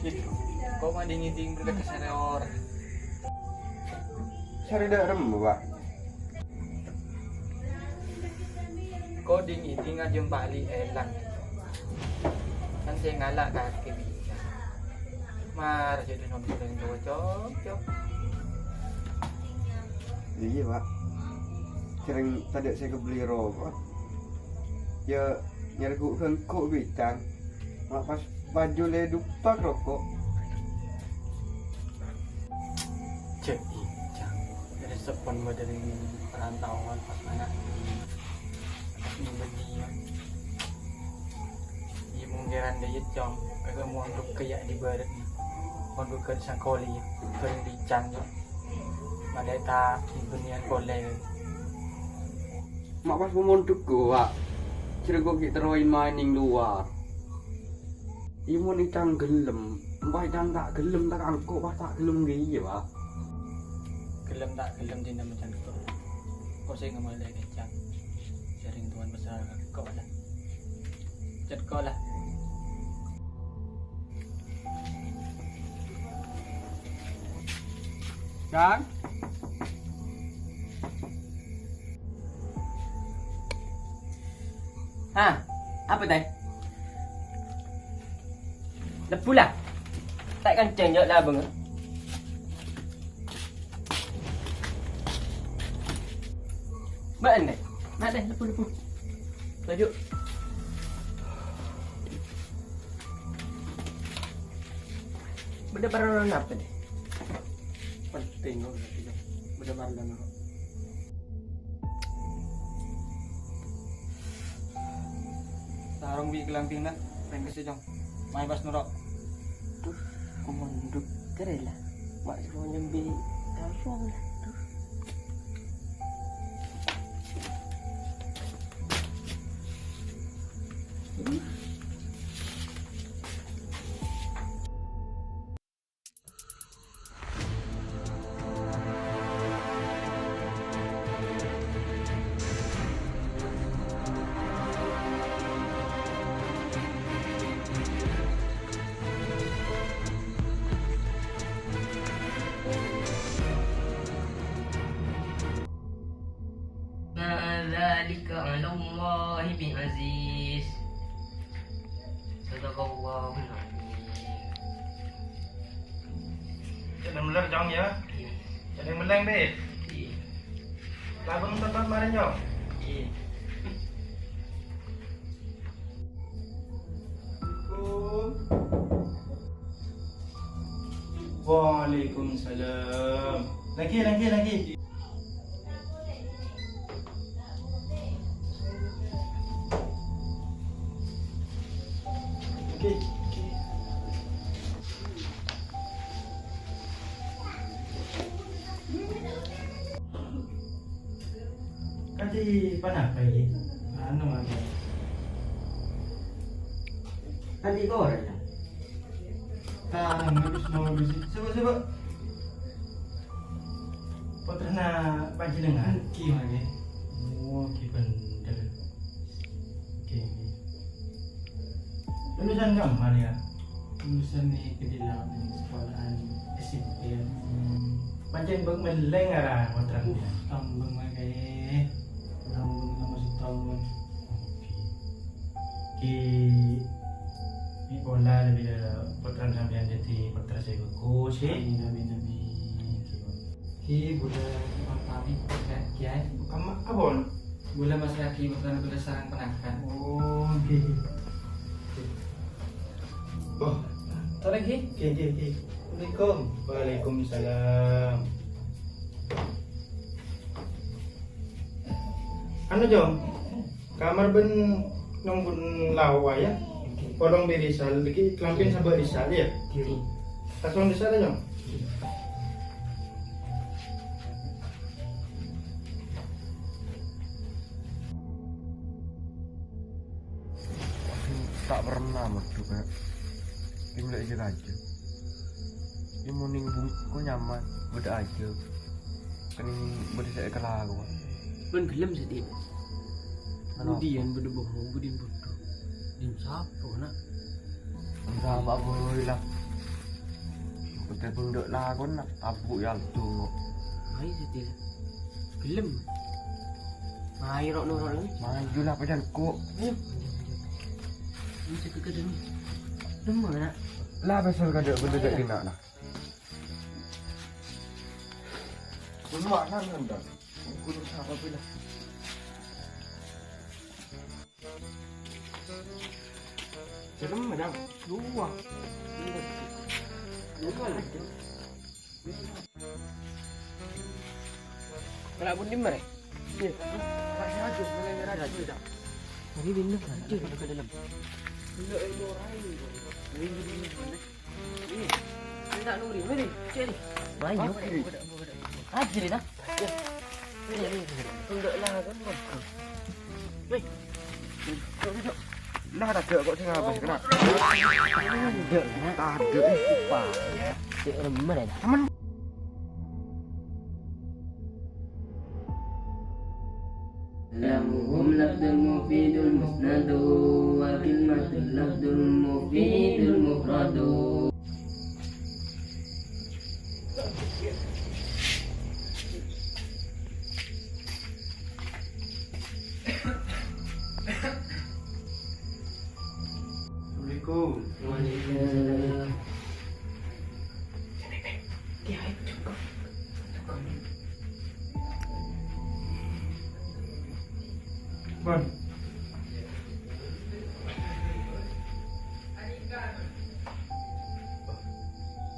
Gitu. Kau mah dingin berdekat senior. Sari dak rem, Pak. Kau dingin ngajum bali elang. Kan saya ngalak kaki. Mar jadi nonton yang cocok. Iya, Pak. Sering tadi saya kebeli rokok. Ya nyari kok bintang. Mak pas baju le dupak rokok. Jadi dari sepon dari perantauan pas anak di Benia. Di mungkiran dia jom kagak mau untuk kayak di barat ni. Untuk ke sakoli kering di cang. Maleta di Benia kolej. Mak pas mondok gua. Kira gua kita roin maning luar. Imu ni tang gelem. Mbak tang tak gelem tak angkut pas tak gelem dia, Pak. Gelem tak gelem di nama macam tu. Kau saya ngambil lagi cang. Sering tuan besar kau lah. Cat kau lah. Kan? Ha, apa tadi? Lepulah. Tak kencang je lah bang. Mana? Mana lepu. Laju. Benda baru apa ni? Penting kau tu. Benda baru nak. Sarung bi kelamping nak, pengen sejong. Mai pas nurok. Kumunduk kerela. Mak suruh nyambi sarung lah. ذلك على الله بعزيز صدق الله العظيم. Jangan melar jong ya. Jangan meleng deh. Labang tempat kemarin jong. Waalaikumsalam. Lagi. Okay. Kati panah lagi. Ano lagi? Tadi kau orang. Habis. Coba. Pernah panjenengan ki lagi. Oh, ki bener. Oke. Lulusan kamu ya? Lulusan ni kedilang sekolahan SMP. Pancen bang meleng arah potran dia. Tambang magai. Tambang nama si tambang. Ki ni pola lebih potran sampean jadi potra saya ko sih. Nabi. Ki budak kami kiai. Ama abon. Gula masalah ki bukan gula sarang penakan. Oh, oke. Oh, Tu lagi? oke. Assalamualaikum. Waalaikumsalam. Anu jom, kamar ben nunggun lawa ya. Podong berisal, lagi kelampin sabar risal ya. Kiri. Tasong risal ya jom. Tak pernah meduk kayak imlek aja. Imuning bungku nyaman, beda aja. Kening beda saya kelah aku. Pun gelem sedih. Ano? Budian bodoh bohong, budin bodoh. Dim siapa nak? Enggak apa boleh lah. Kita punduk lah kon nak tabuk yang tu. Mai setil. Gelem. Mai rok nurut ni. Maju lah pajan kok. Ni cakap ke ni. Lama nak. Lah pasal kada benda tak kena lah. Semua kan dah. Kudu siapa pula. Serem menang. Dua. Dua lah. Kalau pun di mana? Ya. Masih aja. Mana ada aja dah. Ini benda aja kalau ke dalam. Benda yang orang ini. Ini. Tidak nuri. Mari. Cari. Banyak. Ajar dah. Ya. Ini. Tunduklah kan. Wei. Duduk. Lah tak ada kok sing apa sih kena. Tak ada lupa. Cek remar dah. Teman كلامهم لفظ المفيد المسند وكلمة اللفظ المفيد المفرد. Assalamualaikum. Waalaikumsalam. Bon.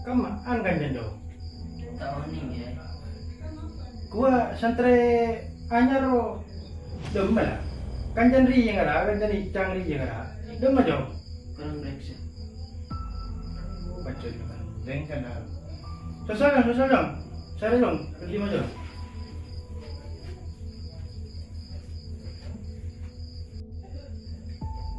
Kamu angkat jando. Tahun ni ya. Gua santre anyaro demel. Kanjan ri yang ada, kanjan icang ri yang ada. Demel jom. Kurang bereksa. Baca ni kan. Jangan kan. Susah jom. Saya jom. Lima jom.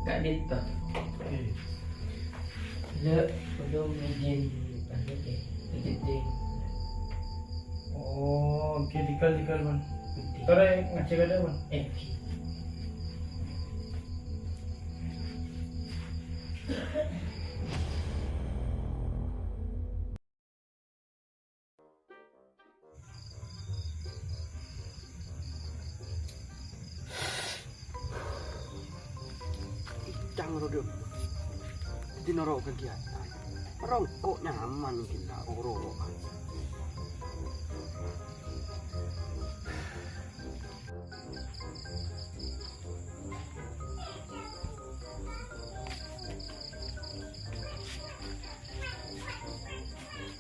Kak Dita. Le, belum izin balik eh. Visiting. Oh, okay, dikal man. Tara ngecek ada man. Cang rodok. Di norok kegiatan. Rongkok nyaman kita oro.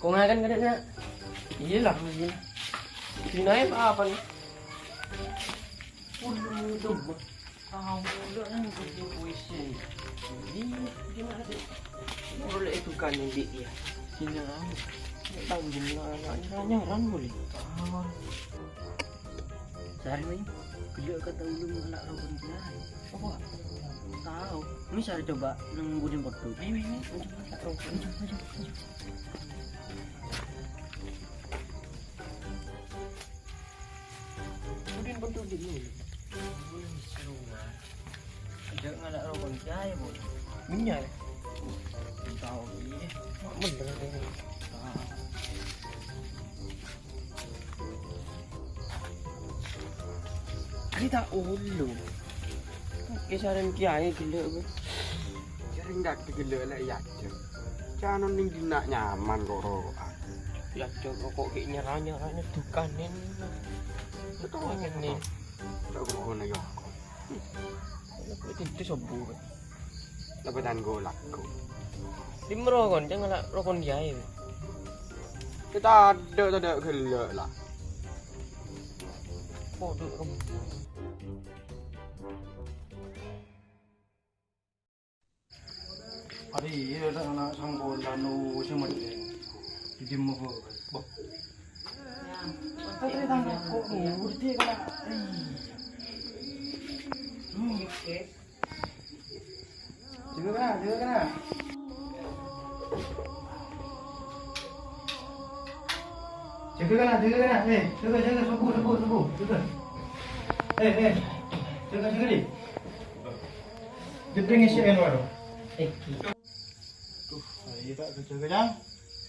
Kau ngakan kada nak? Iyalah mungkin. Sini apa ni? Tuh. Tahu dah kan kerja puisi. Ini gimana ada? Boleh itu kan yang dia. Sini lah. Tahu gimana nyaran boleh. Tahu. Sehari ni kerja kata ulung nak rokok dia. Apa? Tahu. Ni saya coba nang budin waktu. Ini coba rokok. Budin bentuk dulu. Ada ngadak rokok jaya pun. Minyak. Tahu ni. Benar ni. Ani tak ulu. Kesaran kiai gila ke. Sering dak tegele lah ya. Jangan ning nak nyaman kok rokok. Ya rokok kayak nyerah-nyerahnya dukanin. Betul kan ni. Tak guna yo. Itu sobu. Lepas golak ko. Dimro kon jangan nak rokok dia. Kita ada gele lah. Bodoh kamu. Hari ini ada anak sanggol lanu semua ni. Di muka. Bah. Tapi tangkap kok murti kan. Juga kena. Jaga. Jaga, subuh. Jaga. Jaga ni. Dia ngisi waduh. Eki. Tuh, ayo tak jaga jang.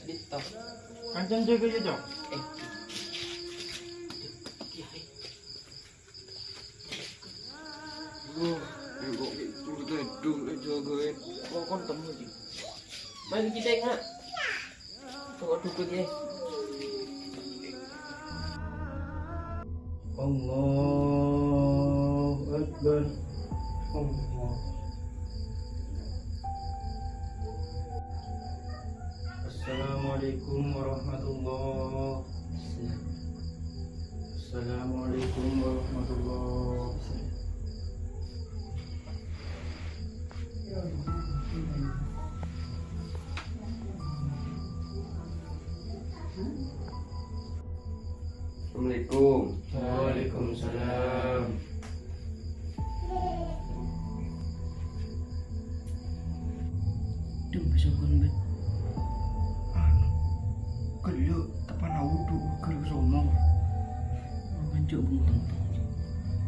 Dito. Kancen jaga je jok. Tengok itu gedung jagain. Oh, kon temu je. Mari kita ingat. Tengok dukun dia. Allahu Akbar. Allah. Assalamualaikum warahmatullahi. Assalamualaikum warahmatullahi. Assalamualaikum. Waalaikumsalam. Dum besokon bet. Keluk tak pernah wudu keluk somong. Ngancuk buntung.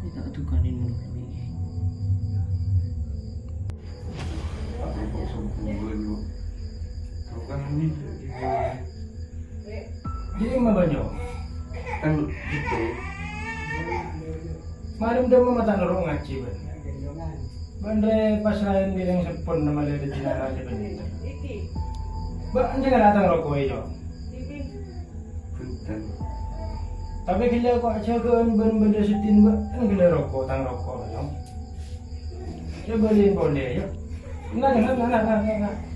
Ni tak tukanin mulut ni. Apa sombong lu. Kau kan ni Jadi mah banyak. kan gitu. Malam dia mah tak nurung ngaji ben. Bendre pas lain bilang sepon nama dia di Cina aja ben. Ba jangan datang rokok itu. Punten. Tapi kita kok jagaan ben-benda setin ba kan kita rokok tang rokok. Ya beliin boleh ya. Nah.